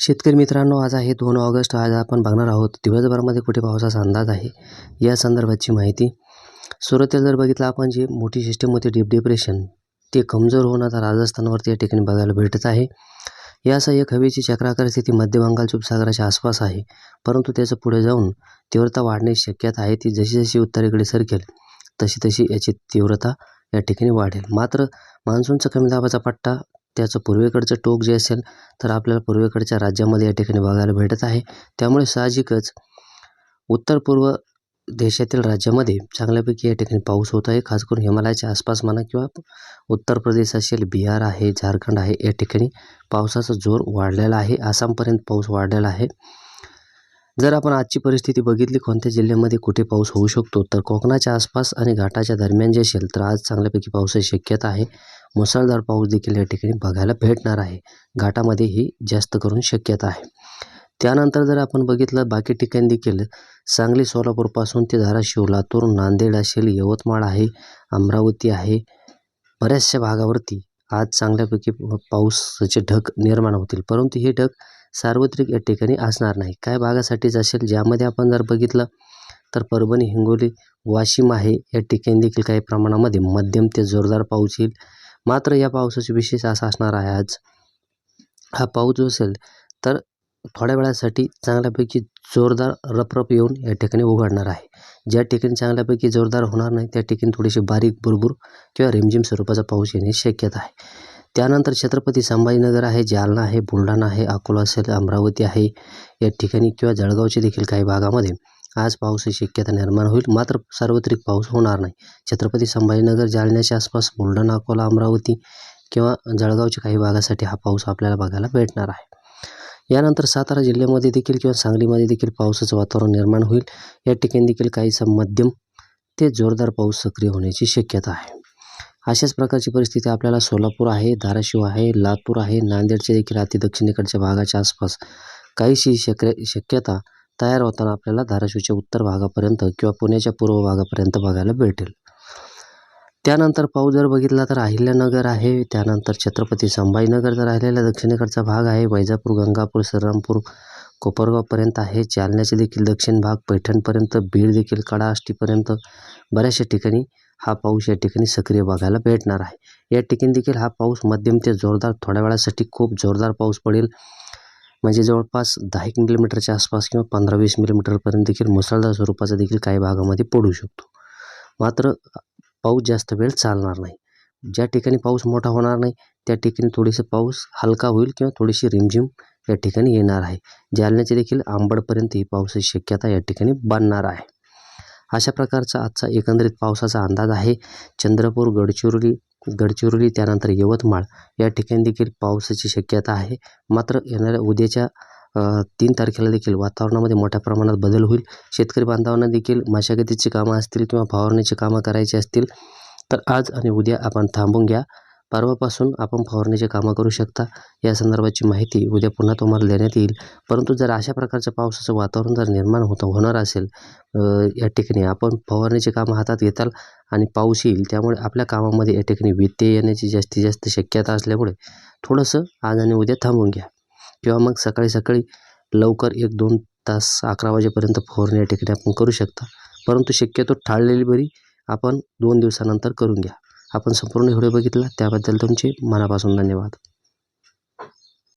शेतकरी मित्रांनो, आज आहे 2 ऑगस्ट. आज आपण बघणार आहोत दिवसभरामध्ये कुठे पावसाचा अंदाज आहे या संदर्भाची माहिती. सुरुवातीला जर बघितलं आपण, जी मोठी सिस्टीम होती डीप डिप्रेशन, ते कमजोर होऊन आता राजस्थानवरती या ठिकाणी बघायला भेटत आहे. यासह एक हवेची चक्राकार स्थिती मध्य बंगालच्या उपसागराच्या आसपास आहे, परंतु त्याचं पुढे जाऊन तीव्रता वाढण्याची शक्यता आहे. ती जशी जशी उत्तरेकडे सरकेल तशी तशी याची तीव्रता या ठिकाणी वाढेल. मात्र मान्सूनचा कमी दाबाचा पट्टा, त्याचं पूर्वेकडचं टोक जे असेल तर आपल्याला पूर्वेकडच्या राज्यामध्ये या ठिकाणी बघायला भेटत आहे. त्यामुळे साहजिकच उत्तर पूर्व देशातील राज्यामध्ये चांगल्यापैकी या ठिकाणी पाऊस होत आहे. खास करून हिमालयाच्या आसपास म्हणा किंवा उत्तर प्रदेश असेल, बिहार आहे, झारखंड आहे, या ठिकाणी पावसाचा जोर वाढलेला आहे. आसामपर्यंत पाऊस वाढलेला आहे. जर आपण आजची परिस्थिती बघितली, कोणत्या जिल्ह्यामध्ये कुठे पाऊस होऊ शकतो, तर कोकणाच्या आसपास आणि घाटाच्या दरम्यान जे असेल तर आज चांगल्यापैकी पावसाची शक्यता आहे. मुसळधार पाऊस देखील या ठिकाणी बघायला भेटणार आहे. घाटामध्ये ही जास्त करून शक्यता आहे. त्यानंतर जर आपण बघितलं बाकी ठिकाणी देखील, सांगली, सोलापूरपासून ते धाराशिव, लातूर, नांदेड असेल, यवतमाळ आहे, अमरावती आहे, बऱ्याचशा भागावरती आज चांगल्यापैकी पावसाचे ढग निर्माण होतील. परंतु हे ढग सार्वत्रिक या ठिकाणी असणार नाही. काय भागासाठीच असेल, ज्यामध्ये आपण जर बघितलं तर परभणी, हिंगोली, वाशिम आहे, या ठिकाणी देखील काही प्रमाणामध्ये मध्यम ते जोरदार पाऊस येईल. मात्र या पावसाचे विशेष असं असणार आहे, आज हा पाऊस जो असेल तर थोड्या वेळासाठी चांगल्यापैकी जोरदार रपरप येऊन या ठिकाणी उघडणार आहे. ज्या ठिकाणी चांगल्यापैकी जोरदार होणार नाही त्या ठिकाणी थोडीशी बारीक बुरबुर किंवा रिमझिम स्वरूपाचा पाऊस येण्याची शक्यता आहे. त्यानंतर छत्रपती संभाजीनगर आहे, जालना आहे, बुलढाणा आहे, अकोला असेल, अमरावती आहे, या ठिकाणी किंवा जळगावच्या देखील काही भागामध्ये आज पावसाची शक्यता निर्माण होईल. मात्र सार्वत्रिक पाऊस होणार नाही. छत्रपती संभाजीनगर, जालन्याच्या आसपास, बुलढाणा, अकोला, अमरावती किंवा जळगावच्या काही भागासाठी हा पाऊस आपल्याला बघायला भेटणार आहे. यानंतर सातारा जिल्ह्यामध्ये देखील किंवा सांगलीमध्ये देखील पावसाचं वातावरण निर्माण होईल. या ठिकाणी देखील काहीसा मध्यम ते जोरदार पाऊस सक्रिय होण्याची शक्यता आहे. अशाच प्रकारची परिस्थिती आपल्याला सोलापूर आहे, धाराशिव आहे, लातूर आहे, नांदेडच्या देखील अतिदक्षिणेकडच्या भागाच्या आसपास काहीशी शक्यता तयार होताना आपल्याला धाराशिवच्या उत्तर भागापर्यंत किंवा पुण्याच्या पूर्व भागापर्यंत बघायला भेटेल. त्यानंतर पाऊस जर बघितला तर अहिल्यानगर आहे, त्यानंतर छत्रपती संभाजीनगरचा राहिलेला दक्षिणेकडचा भाग आहे, वैजापूर, गंगापूर, श्रीरामपूर, कोपरगावपर्यंत आहे, जालन्याचे देखील दक्षिण भाग, पैठणपर्यंत, बीड देखील कडा आष्टीपर्यंत बऱ्याचशा ठिकाणी हा पाऊस या ठिकाणी सक्रिय बघायला भेटणार आहे. या ठिकाणी देखील हा पाऊस मध्यम ते जोरदार, थोड्या वेळासाठी खूप जोरदार पाऊस पडेल. म्हणजे जवळपास 10 मिलीमीटरच्या आसपास किंवा 15-20 मिलीमीटरपर्यंत देखील मुसळधार स्वरूपाचा देखील काही भागामध्ये पडू शकतो. मात्र पाऊस जास्त वेळ चालणार नाही. ज्या ठिकाणी पाऊस मोठा होणार नाही त्या ठिकाणी थोडीसं पाऊस हलका होईल किंवा थोडीशी रिमझिम या ठिकाणी येणार आहे. जालन्याचे देखील आंबडपर्यंत ही पावसाची शक्यता या ठिकाणी बनणार आहे. अशा प्रकारचा आजचा एकंदरीत पावसाचा अंदाज आहे. चंद्रपूर, गडचिरोली त्यानंतर यवतमाळ या ठिकाणी देखील पावसाची शक्यता आहे. मात्र येणाऱ्या उद्याच्या 3 तारखेला देखील वातावरणामध्ये मोठ्या प्रमाणात बदल होईल. शेतकरी बांधवांना देखील मशागतीची कामं असतील किंवा फवारणीची कामं करायची असतील तर आज आणि उद्या आपण थांबून घ्या. परवापासून आपण फवारणीची कामं करू शकता. या संदर्भाची माहिती उद्या पुन्हा तुम्हाला देण्यात येईल. परंतु जर अशा प्रकारचं पावसाचं वातावरण जर निर्माण होणार असेल, या ठिकाणी आपण फवारणीची कामं हातात घेताल आणि पाऊस येईल, त्यामुळे आपल्या कामामध्ये या ठिकाणी व्यत्यय येण्याची जास्तीत जास्त शक्यता असल्यामुळे थोडंसं आज आणि उद्या थांबून घ्या. किंवा मग सकाळी लवकर 1-2 तास 11 वाजेपर्यंत फवारणी या ठिकाणी आपण करू शकता. परंतु शक्यतो टाळलेली बरी, आपण 2 दिवसानंतर करून घ्या. आपण संपूर्ण व्हिडिओ बघितला त्याबद्दल तुमचे मनापासून धन्यवाद.